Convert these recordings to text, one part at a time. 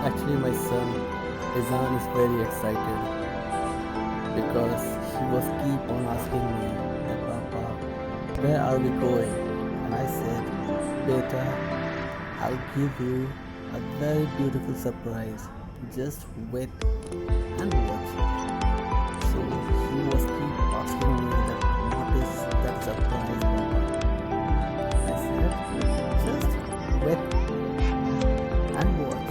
Actually, my son Izan is very excited because he was keep on asking me that Papa, where are we going? And I said, Beta, I'll give you a very beautiful surprise. Just wait and watch. So he was keep asking me that what is that surprise, Papa? I said, just wait and watch.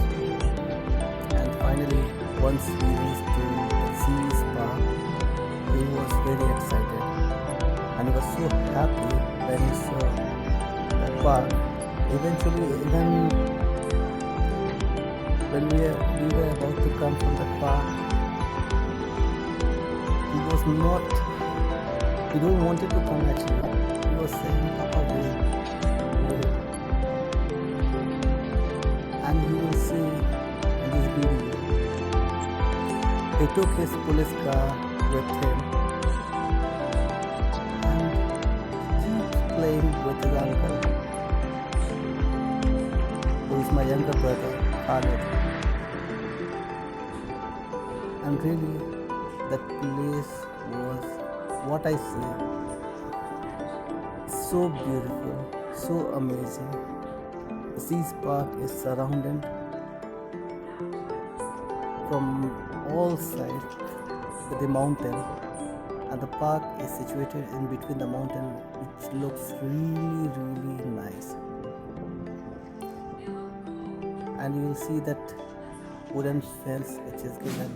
And finally, once we reached to the Seas Park, he was very excited and he was so happy when he saw the park. Eventually, even when we were about to come from the park, he was not, he don't wanted to come actually. He was saying, Papa, wait, wait. And you will see in this video, he took his police car with him and he keeps playing with his uncle, who is my younger brother, Khalid. And really, that place was what I say, so beautiful, so amazing. The Seas Park is surrounded from all sides with the mountain, and the park is situated in between the mountain, which looks really, really nice. And you will see that wooden fence which is given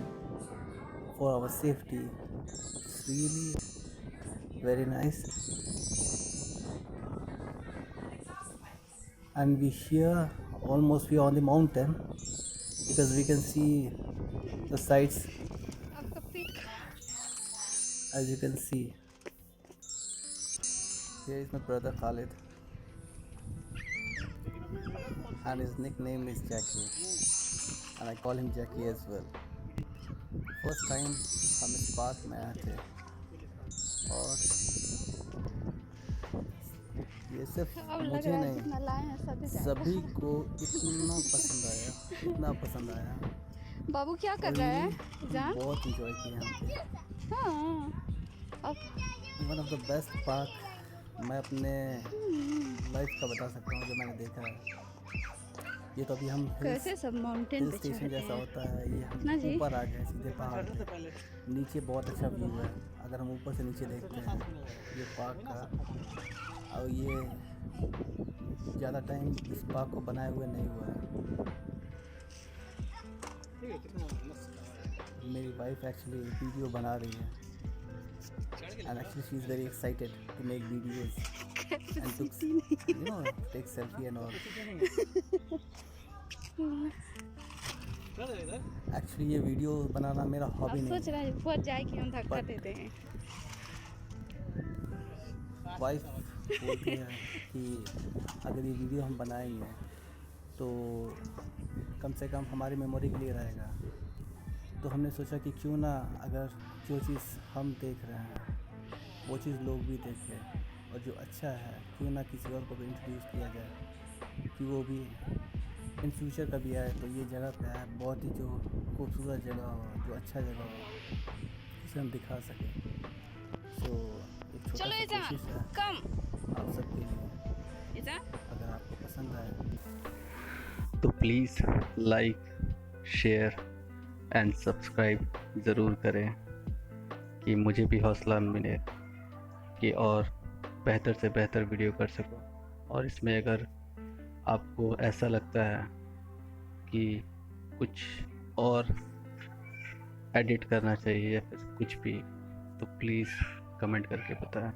for our safety. It's really very nice. And we here almost we are on the mountain because we can see the sights as you can see. Here is my brother Khalid and his nickname is Jackie and I call him Jackie as well. First time हम इस park में आए थे और ये सिर्फ मुझे नहीं सभी को इतना पसंद आया बाबू क्या कर रहा है बहुत इंजॉय किया यहाँ पे। One of the best park मैं अपने लाइफ का बता सकता हूँ जो मैंने देखा है। ये तो अभी हम कैसे सब माउंटेन हिल पे स्टेशन चढ़ते जैसा हैं। होता है, ये हम ऊपर आ गए सीधे पहाड़ पे। नीचे बहुत अच्छा व्यू है अगर हम ऊपर से नीचे देखते हैं ये पार्क का। और ये ज़्यादा टाइम इस पार्क को बनाए हुए नहीं हुआ है। मेरी वाइफ एक्चुअली वीडियो बना रही है and actually she is very excited to make videos and to take selfie and all. Actually ये वीडियो बनाना मेरा हॉबी नहीं सोच रहा है बहुत जाए कि हम धक्का देते हैं। वाइफ बोलती है कि अगर ये वीडियो हम बनाएंगे तो कम से कम हमारी मेमोरी के लिए रहेगा। तो हमने सोचा कि क्यों ना अगर जो चीज़ हम देख रहे हैं वो चीज़ लोग भी देखें और जो अच्छा है क्यों ना किसी और को भी इंट्रोड्यूस किया जाए कि वो भी इन फ्यूचर कभी आए तो ये जगह पे आए, बहुत ही जो खूबसूरत जगह हो, जो अच्छा जगह हो उसे हम दिखा सकें। सो एक छोटा सा कोशिश है आप सबके लिए, अगर आपको पसंद आए तो please like share and subscribe ज़रूर करें कि मुझे भी हौसला मिले कि और बेहतर से बेहतर वीडियो कर सकूं। और इसमें अगर आपको ऐसा लगता है कि कुछ और एडिट करना चाहिए या फिर कुछ भी तो प्लीज़ कमेंट करके बताएं।